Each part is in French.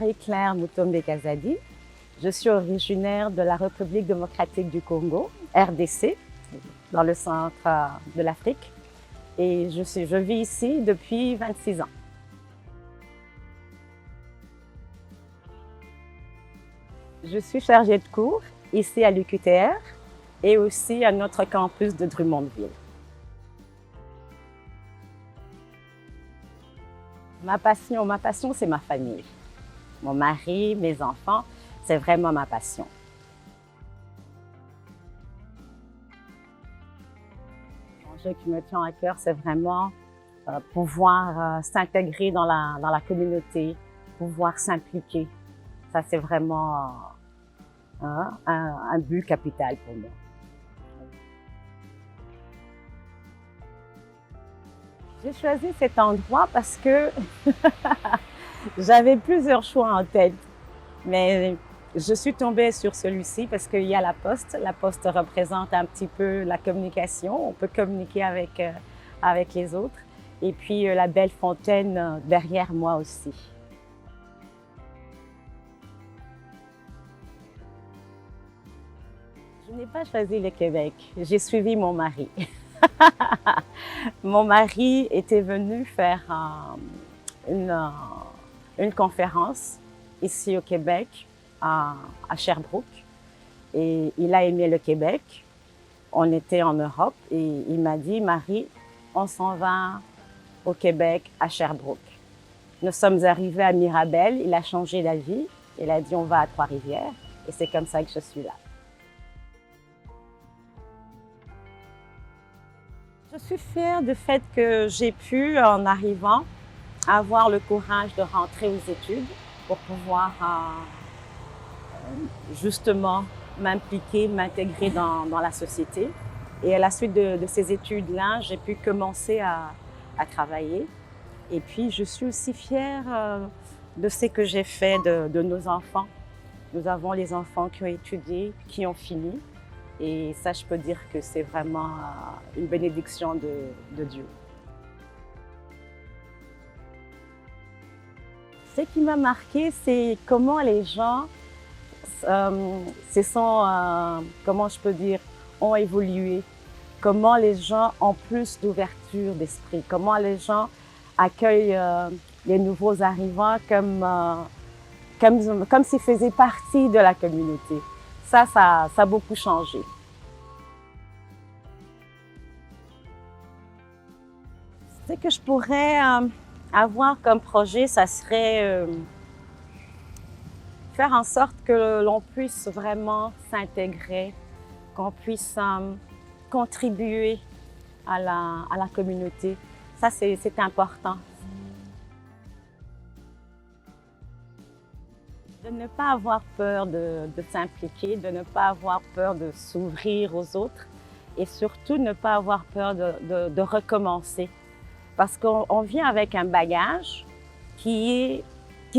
Marie-Claire Mutombe-Kazadi. Je suis originaire de la République démocratique du Congo, RDC, dans le centre de l'Afrique. Et je vis ici depuis 26 ans. Je suis chargée de cours ici à l'UQTR et aussi à notre campus de Drummondville. Ma passion, c'est ma famille. Mon mari, mes enfants, c'est vraiment ma passion. L'enjeu qui me tient à cœur, c'est vraiment pouvoir s'intégrer dans la communauté, pouvoir s'impliquer. Ça, c'est vraiment un but capital pour moi. J'ai choisi cet endroit parce que j'avais plusieurs choix en tête, mais je suis tombée sur celui-ci parce qu'il y a la Poste. La Poste représente un petit peu la communication, on peut communiquer avec les autres. Et puis la belle fontaine derrière moi aussi. Je n'ai pas choisi le Québec, j'ai suivi mon mari. Mon mari était venu faire une conférence ici au Québec, à Sherbrooke. Et il a aimé le Québec. On était en Europe et il m'a dit, Marie, on s'en va au Québec, à Sherbrooke. Nous sommes arrivés à Mirabel, il a changé d'avis. Il a dit, on va à Trois-Rivières. Et c'est comme ça que je suis là. Je suis fière du fait que j'ai pu, en arrivant, avoir le courage de rentrer aux études pour pouvoir justement m'impliquer, m'intégrer dans la société. Et à la suite de ces études-là, j'ai pu commencer à travailler. Et puis, je suis aussi fière de ce que j'ai fait de nos enfants. Nous avons les enfants qui ont étudié, qui ont fini. Et ça, je peux dire que c'est vraiment une bénédiction de Dieu. Ce qui m'a marqué, c'est comment les gens comment je peux dire, ont évolué. Comment les gens ont plus d'ouverture d'esprit. Comment les gens accueillent les nouveaux arrivants comme s'ils faisaient partie de la communauté. Ça a beaucoup changé. Ce que je pourrais avoir comme projet, ça serait faire en sorte que l'on puisse vraiment s'intégrer, qu'on puisse contribuer à la communauté. Ça, c'est important. De ne pas avoir peur de s'impliquer, de ne pas avoir peur de s'ouvrir aux autres et surtout ne pas avoir peur de recommencer. Parce qu'on vient avec un bagage qui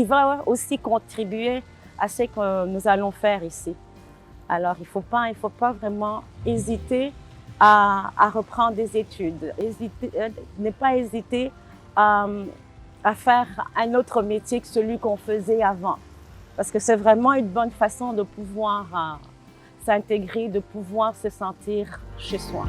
va aussi contribuer à ce que nous allons faire ici. Alors, il ne faut pas vraiment hésiter à reprendre des études, ne pas hésiter à faire un autre métier que celui qu'on faisait avant. Parce que c'est vraiment une bonne façon de pouvoir s'intégrer, de pouvoir se sentir chez soi.